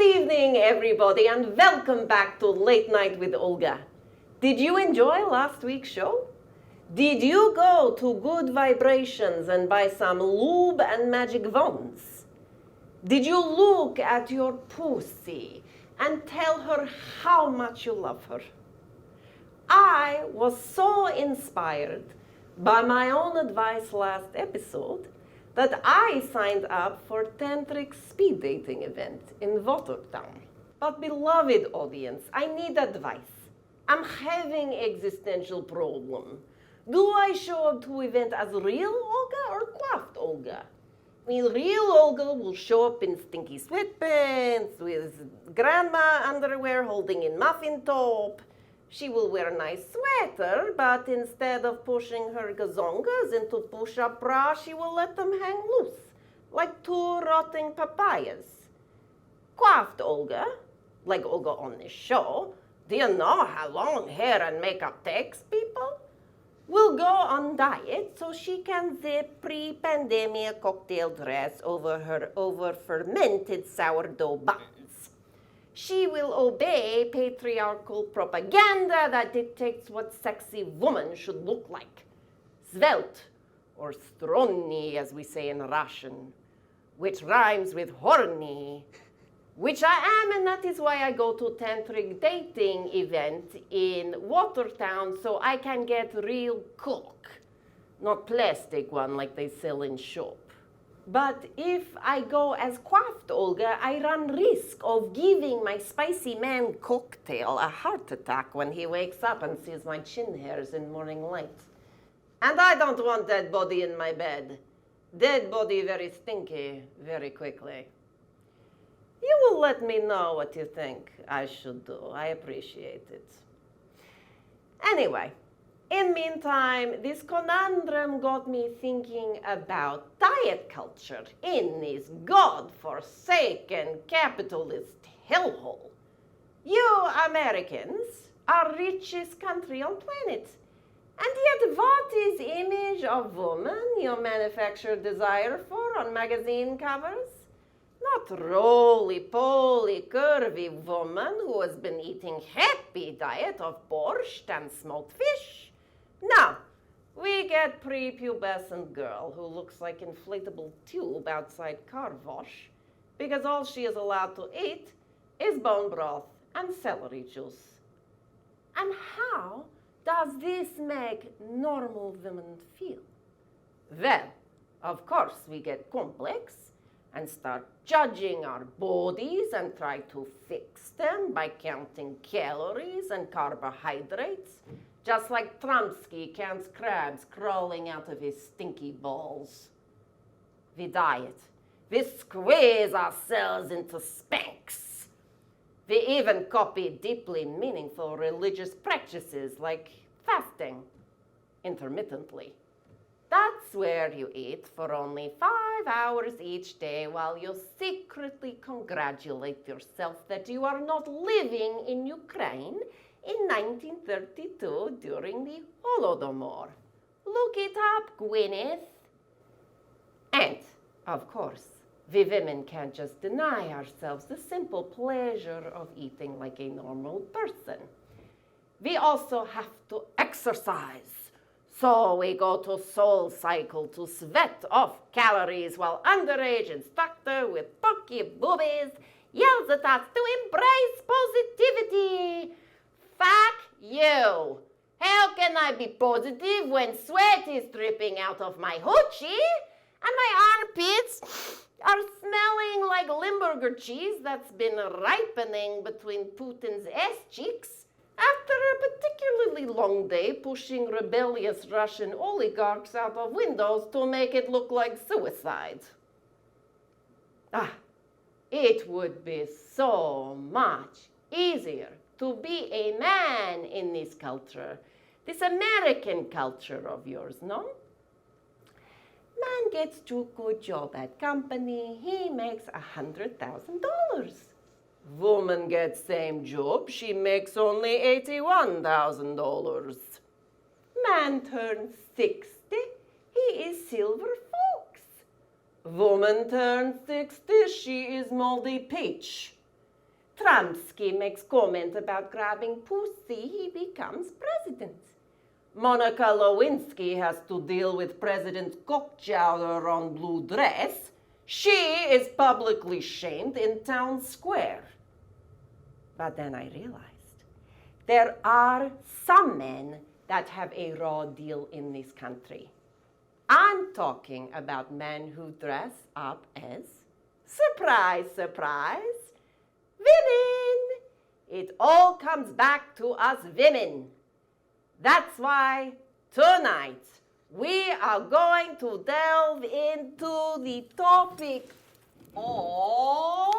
evening, everybody, and welcome back to Late Night with Olga. Did you enjoy last week's show? Did you go to Good Vibrations and buy some lube and magic wands? Did you look at your pussy and tell her how much you love her? I was so inspired by my own advice last episode that I signed up for Tantric speed dating event in Watertown. But beloved audience, I need advice. I'm having existential problem. Do I show up to event as real Olga or coiffed Olga? I mean, real Olga will show up in stinky sweatpants with grandma underwear holding in muffin top. She will wear a nice sweater, but instead of pushing her gazongas into push-up bra, she will let them hang loose, like two rotting papayas. Coiffed Olga, like Olga on this show, do you know how long hair and makeup takes, people? Will go on diet so she can zip pre-pandemic cocktail dress over her over-fermented sourdough buns. She will obey patriarchal propaganda that dictates what sexy woman should look like. Svelte, or stronni, as we say in Russian, which rhymes with horny, which I am, and that is why I go to tantric dating event in Watertown so I can get real cock, not plastic one like they sell in shop. But if I go as coiffed Olga, I run risk of giving my spicy man cocktail a heart attack when he wakes up and sees my chin hairs in morning light. And I don't want dead body in my bed. Dead body very stinky, very quickly. You will let me know what you think I should do. I appreciate it. Anyway, in meantime, this conundrum got me thinking about diet culture in this God-forsaken capitalist hellhole. You Americans are richest country on planet. And yet what is image of woman you manufacture desire for on magazine covers? Not roly-poly, curvy woman who has been eating happy diet of borscht and smoked fish. No, we get prepubescent girl who looks like inflatable tube outside car wash because all she is allowed to eat is bone broth and celery juice. And how does this make normal women feel? Well, of course we get complex and start judging our bodies and try to fix them by counting calories and carbohydrates, just like Trumsky counts crabs crawling out of his stinky balls. We diet. We squeeze ourselves into Spanx. We even copy deeply meaningful religious practices like fasting intermittently. That's where you eat for only 5 hours each day while you secretly congratulate yourself that you are not living in Ukraine in 1932 during the Holodomor. Look it up, Gwyneth. And, of course, we women can't just deny ourselves the simple pleasure of eating like a normal person. We also have to exercise. So we go to Soul Cycle to sweat off calories while underage instructor with porky boobies yells at us to embrace positivity. Fuck you! How can I be positive when sweat is dripping out of my hoochie and my armpits are smelling like Limburger cheese that's been ripening between Putin's ass cheeks after a particularly long day pushing rebellious Russian oligarchs out of windows to make it look like suicide? It would be so much easier to be a man in this culture, this American culture of yours, no? Man gets to good job at company, he makes $100,000. Woman gets same job, she makes only $81,000. Man turns 60, he is silver fox. Woman turns 60, she is moldy peach. Tramsky makes comment about grabbing pussy, he becomes president. Monica Lewinsky has to deal with President Cockchowder on blue dress. She is publicly shamed in town square. But then I realized there are some men that have a raw deal in this country. I'm talking about men who dress up as, surprise, surprise, women. It all comes back to us women. That's why tonight we are going to delve into the topic of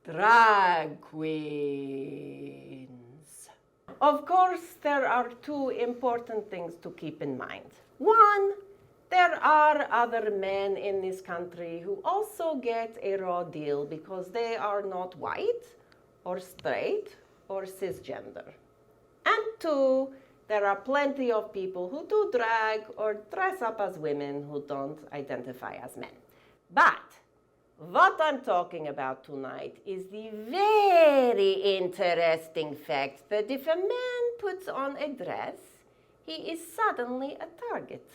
drag queens. Of course, there are two important things to keep in mind. One, there are other men in this country who also get a raw deal because they are not white or straight or cisgender. And two, there are plenty of people who do drag or dress up as women who don't identify as men. But what I'm talking about tonight is the very interesting fact that if a man puts on a dress, he is suddenly a target.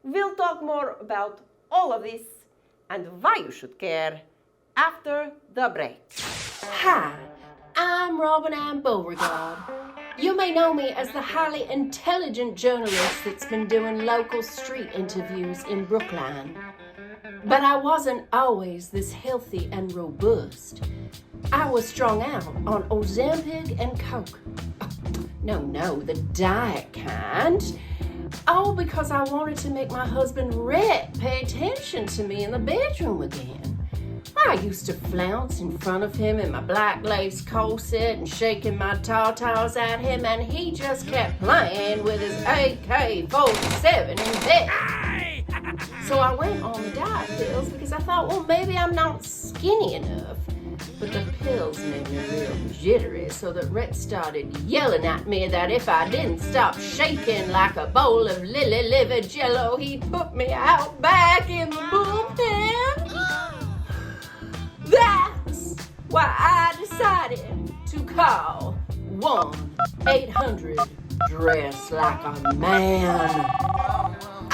We'll talk more about all of this and why you should care after the break. Hi, I'm Robin-Anne Beauregard. You may know me as the highly intelligent journalist that's been doing local street interviews in Brookline. But I wasn't always this healthy and robust. I was strung out on Ozempic and Coke. No, the diet kind. All because I wanted to make my husband Rhett pay attention to me in the bedroom again. I used to flounce in front of him in my black lace corset and shaking my tatas at him, and he just kept playing with his AK-47 in bed. So I went on the diet pills because I thought, well, maybe I'm not skinny enough. But the pills made me real jittery, so that Rhett started yelling at me that if I didn't stop shaking like a bowl of lily liver jello, he'd put me out back in the bullpen. That's why I decided to call 1-800-DRESS LIKE A MAN.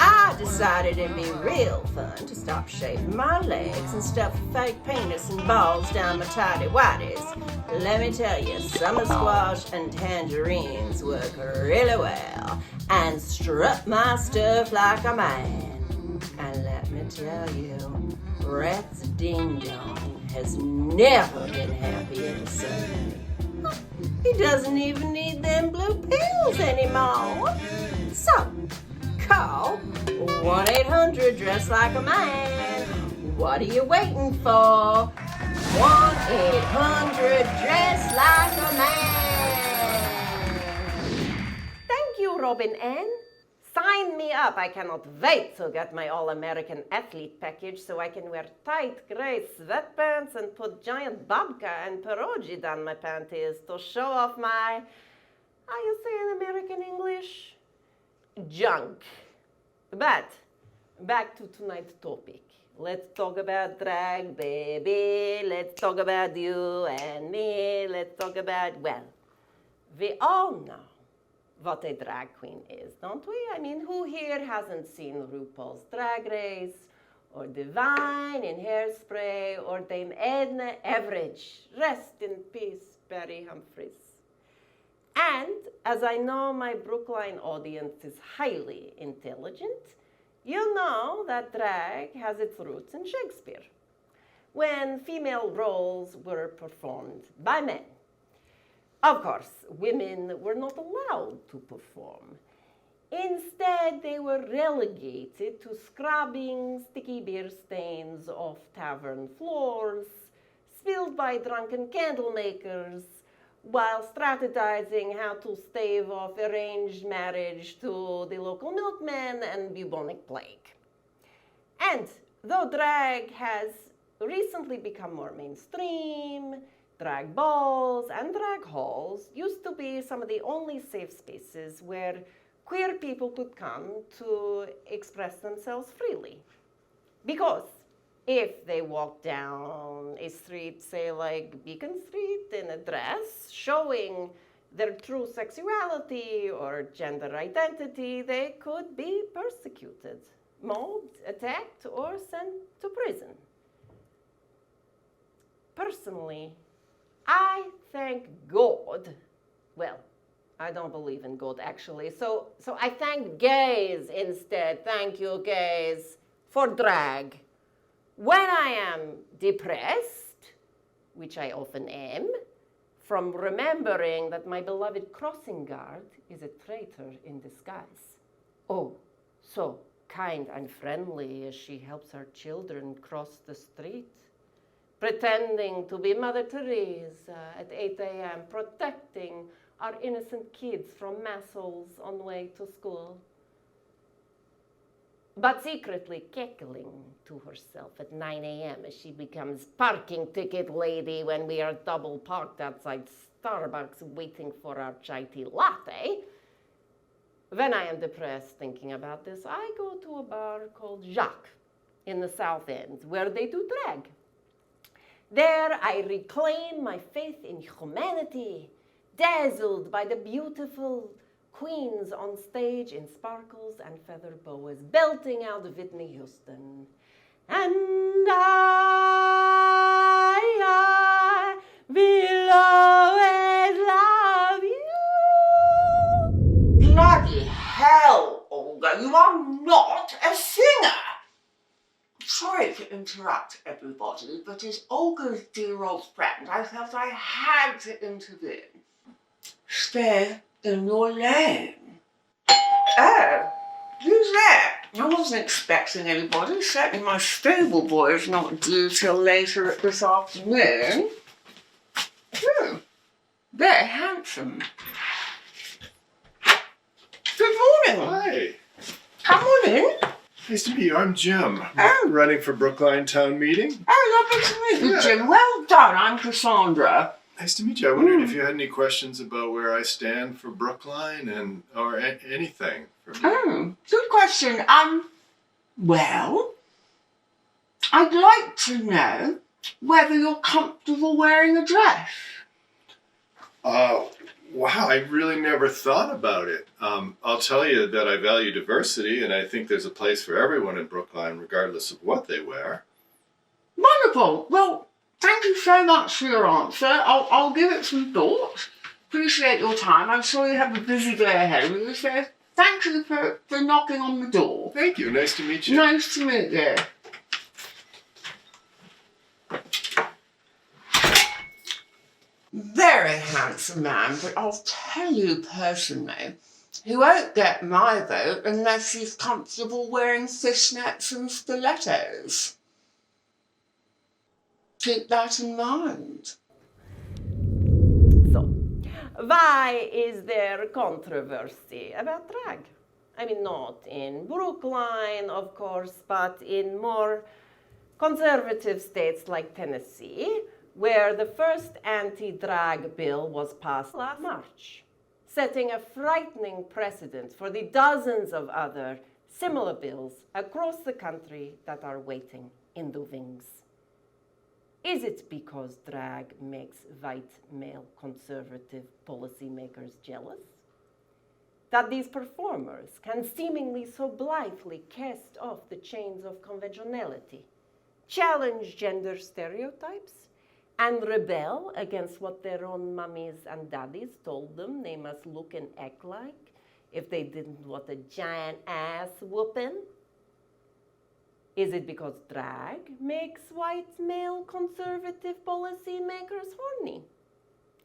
I decided it'd be real fun to stop shaving my legs and stuff a fake penis and balls down my tighty whities. Let me tell you, summer squash and tangerines work really well, and strut my stuff like a man. And let me tell you, Rhett's ding-dong has never been happier to see. He doesn't even need them blue pills anymore. So, call 1-800-DRESS-LIKE-A-MAN. What are you waiting for? 1-800-DRESS-LIKE-A-MAN. Thank you, Robin-Anne. Sign me up. I cannot wait to get my all-American athlete package so I can wear tight gray sweatpants and put giant babka and pierogi down my panties to show off my, how you say in American English? Junk. But back to tonight's topic. Let's talk about drag, baby. Let's talk about you and me. Let's talk about, well, we all know what a drag queen is, don't we? I mean, who here hasn't seen RuPaul's Drag Race, or Divine in Hairspray, or Dame Edna Everage? Rest in peace, Barry Humphries. And as I know my Brookline audience is highly intelligent, you know that drag has its roots in Shakespeare, when female roles were performed by men. Of course, women were not allowed to perform. Instead, they were relegated to scrubbing sticky beer stains off tavern floors, spilled by drunken candle makers, while strategizing how to stave off arranged marriage to the local milkman and bubonic plague. And though drag has recently become more mainstream, drag balls and drag halls used to be some of the only safe spaces where queer people could come to express themselves freely. Because If they walk down a street, say like Beacon Street, in a dress, showing their true sexuality or gender identity, they could be persecuted, mobbed, attacked, or sent to prison. Personally, I thank God. Well, I don't believe in God, actually. So I thank gays instead. Thank you, gays, for drag. When I am depressed, which I often am, from remembering that my beloved crossing guard is a traitor in disguise. Oh, so kind and friendly as she helps her children cross the street, pretending to be Mother Teresa at 8 a.m., protecting our innocent kids from massholes on the way to school, but secretly cackling to herself at 9 a.m. as she becomes parking ticket lady when we are double parked outside Starbucks waiting for our chai tea latte. When I am depressed thinking about this, I go to a bar called Jacques in the South End, where they do drag. There I reclaim my faith in humanity, dazzled by the beautiful queens on stage in sparkles and feather boas, belting out Whitney Houston. And I will always love you. Bloody hell, Olga, you are not a singer. Sorry to interrupt everybody, but as Olga's dear old friend, I felt I had to intervene. Stay in your lane. Oh, who's there? I wasn't expecting anybody. Certainly my stable boy is not due till later this afternoon. Very handsome. Good morning. Hi. Come on in. Nice to meet you. I'm Jim. Oh. Running for Brookline Town Meeting. Oh, lovely to meet you, Jim. Well done. I'm Cassandra. Nice to meet you. I wondered if you had any questions about where I stand for Brookline or anything. Oh, good question. Well, I'd like to know whether you're comfortable wearing a dress. Wow, I really never thought about it. I'll tell you that I value diversity, and I think there's a place for everyone in Brookline, regardless of what they wear. Wonderful. Well, thank you so much for your answer. I'll give it some thought. Appreciate your time. I'm sure you have a busy day ahead of you, so thank you for knocking on the door. Thank you. Nice to meet you. Nice to meet you. Very handsome man, but I'll tell you personally, he won't get my vote unless he's comfortable wearing fishnets and stilettos. Keep that in mind. So, why is there controversy about drag? I mean, not in Brookline, of course, but in more conservative states like Tennessee, where the first anti-drag bill was passed last March, setting a frightening precedent for the dozens of other similar bills across the country that are waiting in the wings. Is it because drag makes white male conservative policymakers jealous? That these performers can seemingly so blithely cast off the chains of conventionality, challenge gender stereotypes, and rebel against what their own mummies and daddies told them they must look and act like if they didn't want a giant ass whooping? Is it because drag makes white male conservative policymakers horny?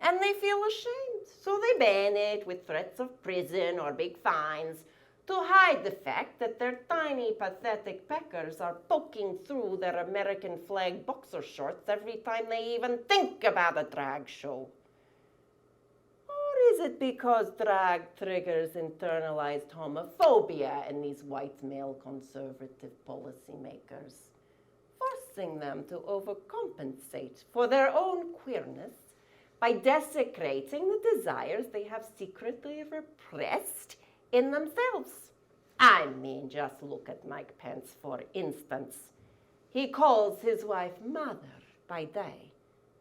And they feel ashamed, so they ban it with threats of prison or big fines to hide the fact that their tiny, pathetic peckers are poking through their American flag boxer shorts every time they even think about a drag show. Or is it because drag triggers internalized homophobia in these white male conservative policymakers, forcing them to overcompensate for their own queerness by desecrating the desires they have secretly repressed in themselves? I mean, just look at Mike Pence, for instance. He calls his wife mother by day.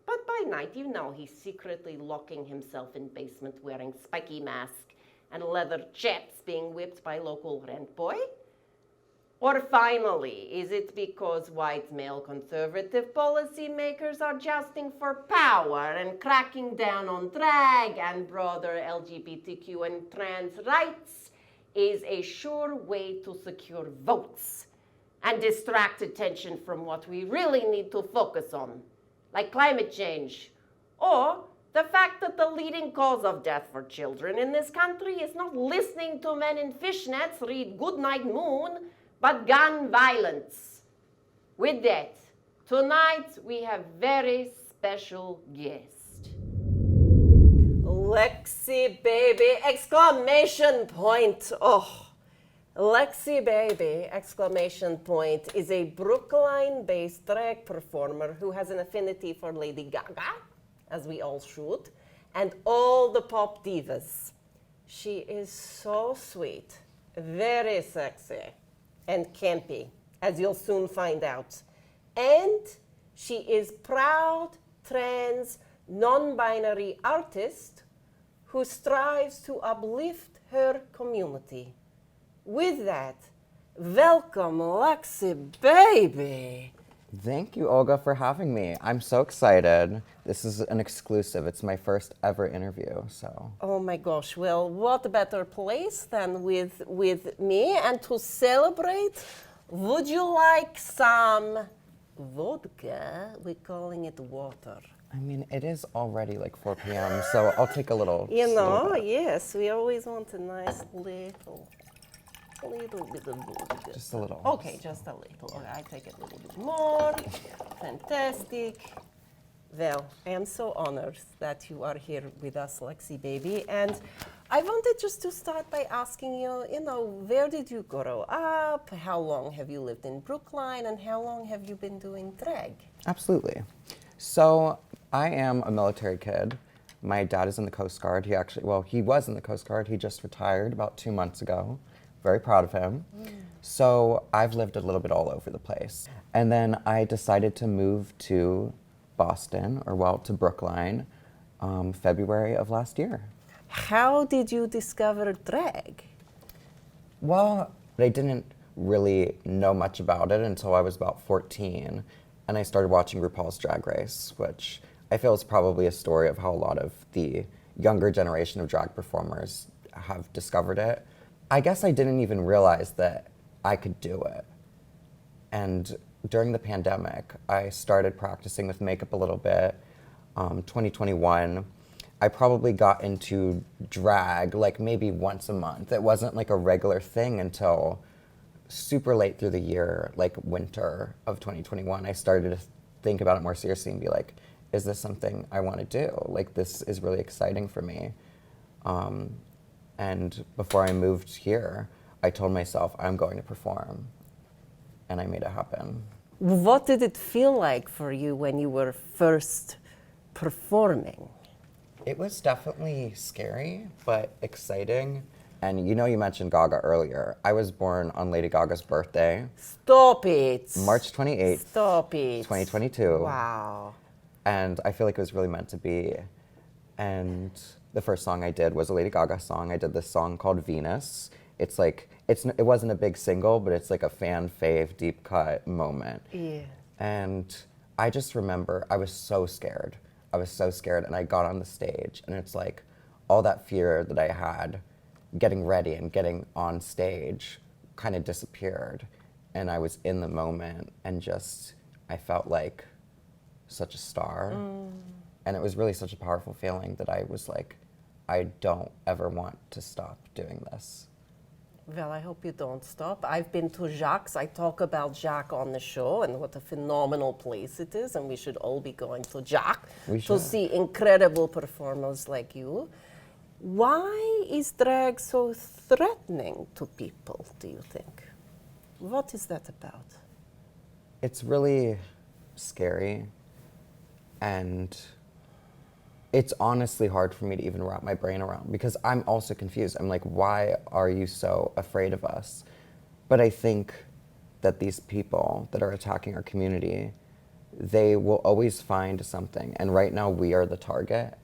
But by night, you know, he's secretly locking himself in basement wearing spiky mask and leather chaps being whipped by local rent boy? Or finally, is it because white male conservative policymakers are jousting for power and cracking down on drag and broader LGBTQ and trans rights is a sure way to secure votes and distract attention from what we really need to focus on, like climate change, or the fact that the leading cause of death for children in this country is not listening to men in fishnets read Goodnight Moon, but gun violence. With that, tonight we have very special guest. Lexi Baby, exclamation point. Oh, Lexi Baby, exclamation point, is a Brookline-based drag performer who has an affinity for Lady Gaga, as we all should, and all the pop divas. She is so sweet, very sexy, and campy, as you'll soon find out. And she is proud, trans, non-binary artist who strives to uplift her community. With that, welcome Lexi Baby. Thank you, Olga, for having me. I'm so excited. This is an exclusive. It's my first ever interview, so. Oh my gosh, well, what better place than with me? And to celebrate, would you like some vodka? We're calling it water. I mean, it is already like 4 p.m., so I'll take a little. You know, bit. yes, we always want a nice little bit of vodka. Just a little. Okay, just a little. Okay, I take a little bit more. Fantastic. Well, I am so honored that you are here with us, Lexi Baby. And I wanted just to start by asking you, where did you grow up? How long have you lived in Brookline? And how long have you been doing drag? Absolutely. So I am a military kid. My dad is in the Coast Guard. He was in the Coast Guard. He just retired about 2 months ago. Very proud of him. So I've lived a little bit all over the place. And then I decided to move to Boston, to Brookline, February of last year. How did you discover drag? Well, I didn't really know much about it until I was about 14, and I started watching RuPaul's Drag Race, which I feel is probably a story of how a lot of the younger generation of drag performers have discovered it. I guess I didn't even realize that I could do it. And during the pandemic, I started practicing with makeup a little bit. 2021, I probably got into drag like maybe once a month. It wasn't like a regular thing until super late through the year, like winter of 2021. I started to think about it more seriously and be like, is this something I want to do? Like, this is really exciting for me. And before I moved here, I told myself I'm going to perform, and I made it happen. What did it feel like for you when you were first performing? It was definitely scary, but exciting. And you mentioned Gaga earlier. I was born on Lady Gaga's birthday. Stop it. March 28th. Stop it. 2022. Wow. And I feel like it was really meant to be. And the first song I did was a Lady Gaga song. I did this song called Venus. It wasn't a big single, but it's like a fan fave deep cut moment. Yeah. And I just remember I was so scared. And I got on the stage, and it's like all that fear that I had getting ready and getting on stage kind of disappeared. And I was in the moment, and I felt like such a star. And it was really such a powerful feeling that I was like, I don't ever want to stop doing this. Well, I hope you don't stop. I've been to Jacques. I talk about Jacques on the show and what a phenomenal place it is, and we should all be going to Jacques to see incredible performers like you. Why is drag so threatening to people, do you think? What is that about? It's really scary, and it's honestly hard for me to even wrap my brain around, because I'm also confused. I'm like, why are you so afraid of us? But I think that these people that are attacking our community, they will always find something. And right now we are the target,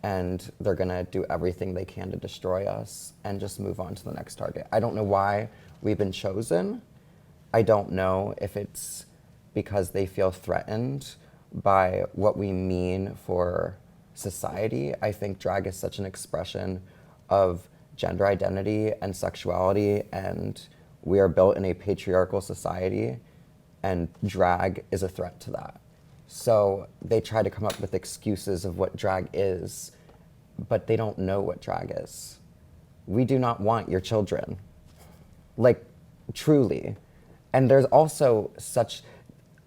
and they're gonna do everything they can to destroy us and just move on to the next target. I don't know why we've been chosen. I don't know if it's because they feel threatened by what we mean for society. I think drag is such an expression of gender identity and sexuality, and we are built in a patriarchal society, and drag is a threat to that. So they try to come up with excuses of what drag is, but they don't know what drag is. We do not want your children, like, truly. And there's also such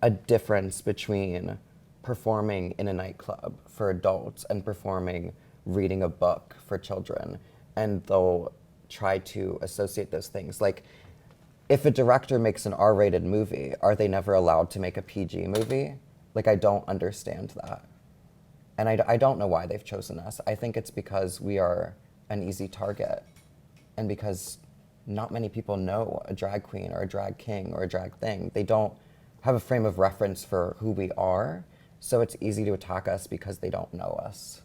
a difference between performing in a nightclub for adults and performing reading a book for children. And they'll try to associate those things. Like, if a director makes an R-rated movie, are they never allowed to make a PG movie? Like, I don't understand that. And I don't know why they've chosen us. I think it's because we are an easy target, and because not many people know a drag queen or a drag king or a drag thing. They don't have a frame of reference for who we are, so it's easy to attack us because they don't know us.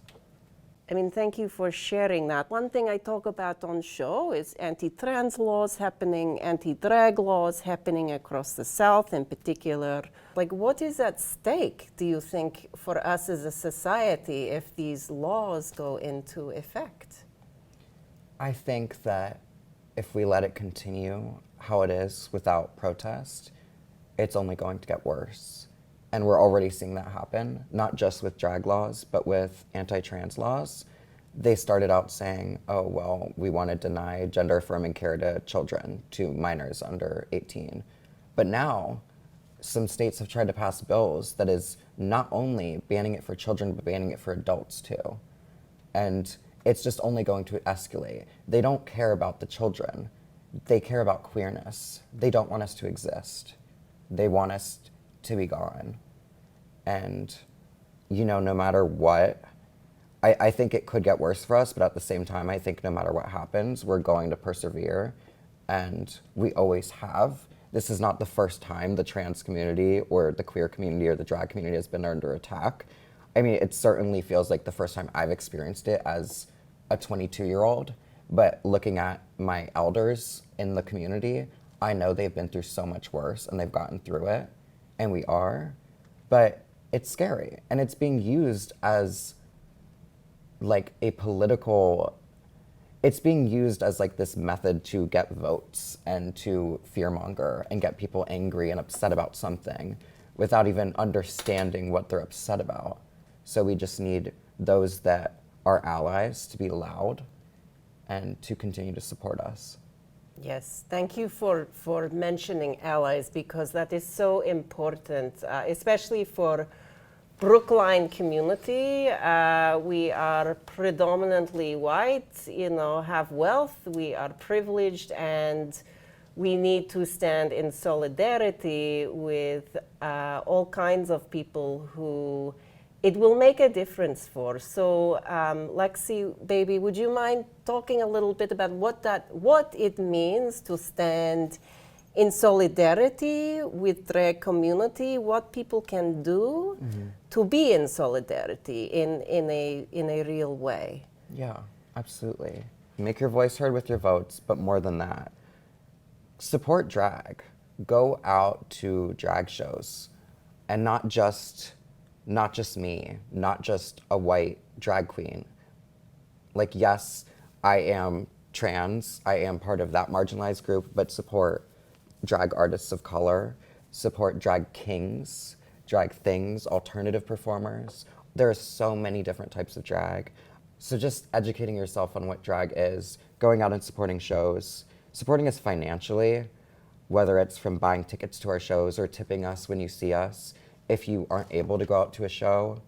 I mean, thank you for sharing that. One thing I talk about on show is anti-trans laws happening, anti-drag laws happening across the South in particular. Like, what is at stake, do you think, for us as a society if these laws go into effect? I think that if we let it continue how it is without protest, it's only going to get worse. And we're already seeing that happen, not just with drag laws, but with anti-trans laws. They started out saying, oh, well, we want to deny gender-affirming care to children, to minors under 18. But now, some states have tried to pass bills that is not only banning it for children, but banning it for adults too. And it's just only going to escalate. They don't care about the children. They care about queerness. They don't want us to exist. They want us to be gone. And, you know, no matter what, I think it could get worse for us, but at the same time, I think no matter what happens, we're going to persevere, and we always have. This is not the first time the trans community or the queer community or the drag community has been under attack. I mean, it certainly feels like the first time I've experienced it as a 22-year-old, but looking at my elders in the community, I know they've been through so much worse and they've gotten through it, and we are, but it's scary, and it's being used as like a political, it's being used as like this method to get votes and to fearmonger and get people angry and upset about something without even understanding what they're upset about. So we just need those that are allies to be loud and to continue to support us. Yes, thank you for mentioning allies, because that is so important, especially for Brookline community. We are predominantly white, you know, have wealth, we are privileged, and we need to stand in solidarity with all kinds of people who it will make a difference for. So, Lexi Baby, would you mind talking a little bit about what it means to stand in solidarity with drag community, what people can do to be in solidarity in a real way? Yeah, absolutely. Make your voice heard with your votes, but more than that, support drag. Go out to drag shows, and not just me, not just a white drag queen. Like, yes, I am trans, I am part of that marginalized group, but support drag artists of color, support drag kings, drag things, alternative performers. There are so many different types of drag. So just educating yourself on what drag is, going out and supporting shows, supporting us financially, whether it's from buying tickets to our shows or tipping us when you see us. If you aren't able to go out to a show,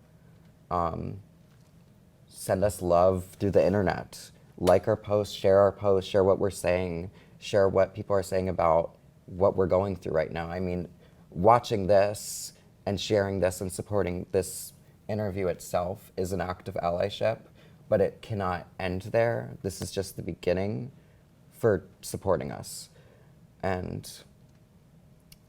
send us love through the internet. Like our posts, share what we're saying, share what people are saying about what we're going through right now. I mean, watching this and sharing this and supporting this interview itself is an act of allyship, but it cannot end there. This is just the beginning for supporting us. And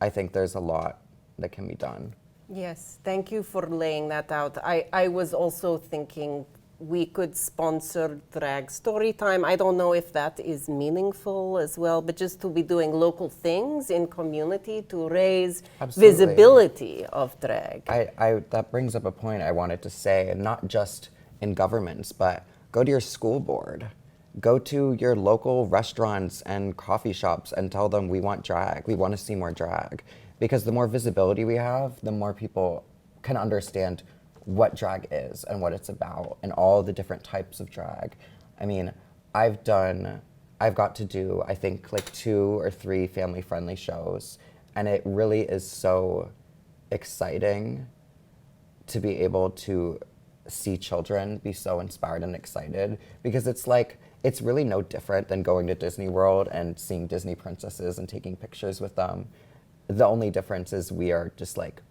I think there's a lot that can be done. Yes, thank you for laying that out. I was also thinking we could sponsor drag story time. I don't know if that is meaningful as well, but just to be doing local things in community to raise Absolutely. visibility of drag. That brings up a point I wanted to say, not just in governments, but go to your school board. Go to your local restaurants and coffee shops and tell them we want drag, we want to see more drag. Because the more visibility we have, the more people can understand what drag is and what it's about and all the different types of drag. I mean, I've got to do, I think, like 2 or 3 family-friendly shows, and it really is so exciting to be able to see children be so inspired and excited, because it's like, it's really no different than going to Disney World and seeing Disney princesses and taking pictures with them. The only difference is we are just like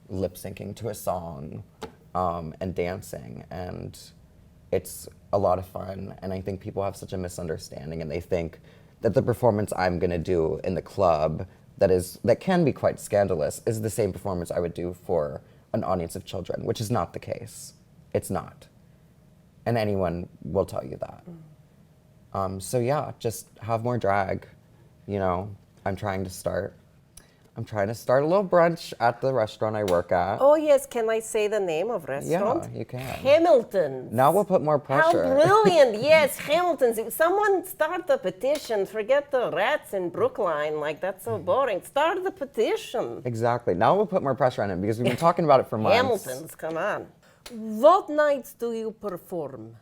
lip syncing to a song and dancing, and it's a lot of fun. And I think people have such a misunderstanding, and they think that the performance I'm gonna do in the club that can be quite scandalous is the same performance I would do for an audience of children, which is not the case. It's not. And anyone will tell you that. So yeah, just have more drag. You know, I'm trying to start a little brunch at the restaurant I work at. Oh yes, can I say the name of restaurant? Yeah, you can. Hamilton's. Now we'll put more pressure. How brilliant, yes, Hamilton's. If someone start a petition, forget the rats in Brookline, like that's so boring. Start the petition. Exactly. Now we'll put more pressure on it because we've been talking about it for months. Hamilton's, come on. What nights do you perform?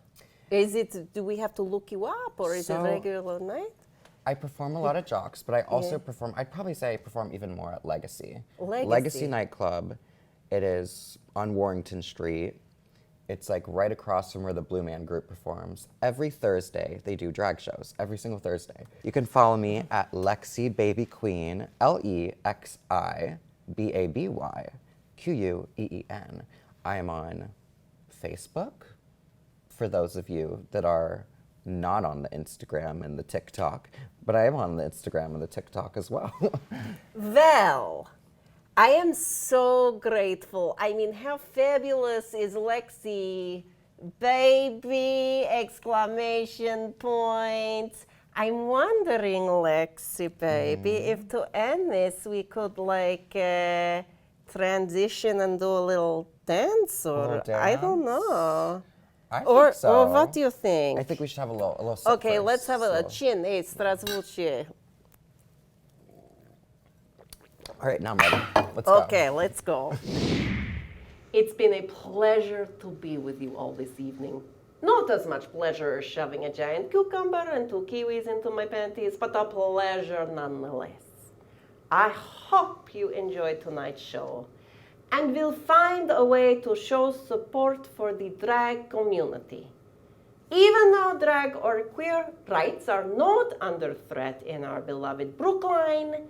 Do we have to look you up, or is it regular night? I perform a lot at Jocks, but I also perform, I'd probably say I perform even more at Legacy. Legacy Nightclub. It is on Warrington Street. It's like right across from where the Blue Man Group performs. Every Thursday, they do drag shows, every single Thursday. You can follow me at Lexi Baby Queen, LexiBabyQueen. I am on Facebook, for those of you that are not on the Instagram and the TikTok, but I am on the Instagram and the TikTok as well. Well, I am so grateful. I mean, how fabulous is Lexi Baby, exclamation points. I'm wondering, Lexi Baby, if to end this we could like transition and do a little dance, or I don't know. I think so. Or what do you think? I think we should have a little sip Okay, first, let's have a so. chin. Straзвучие. All right, now I'm ready. Let's go. Okay, let's go. It's been a pleasure to be with you all this evening. Not as much pleasure as shoving a giant cucumber and 2 kiwis into my panties, but a pleasure nonetheless. I hope you enjoyed tonight's show and will find a way to show support for the drag community. Even though drag or queer rights are not under threat in our beloved Brookline,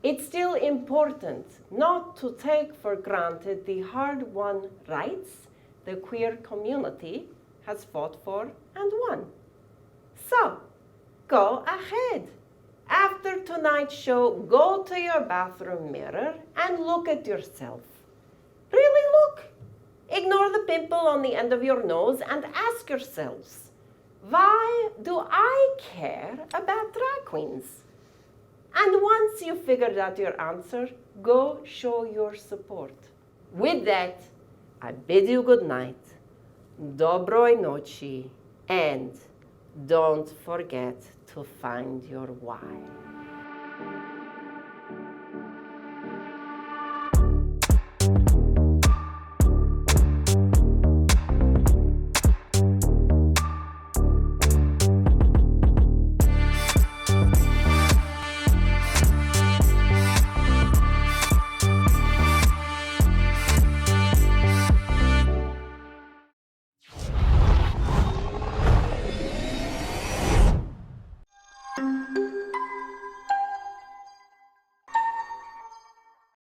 it's still important not to take for granted the hard-won rights the queer community has fought for and won. So, go ahead. After tonight's show, go to your bathroom mirror and look at yourself. Really look. Ignore the pimple on the end of your nose and ask yourselves, why do I care about drag queens? And once you've figured out your answer, go show your support. With that, I bid you good night, dobroj noci, and don't forget to find your why.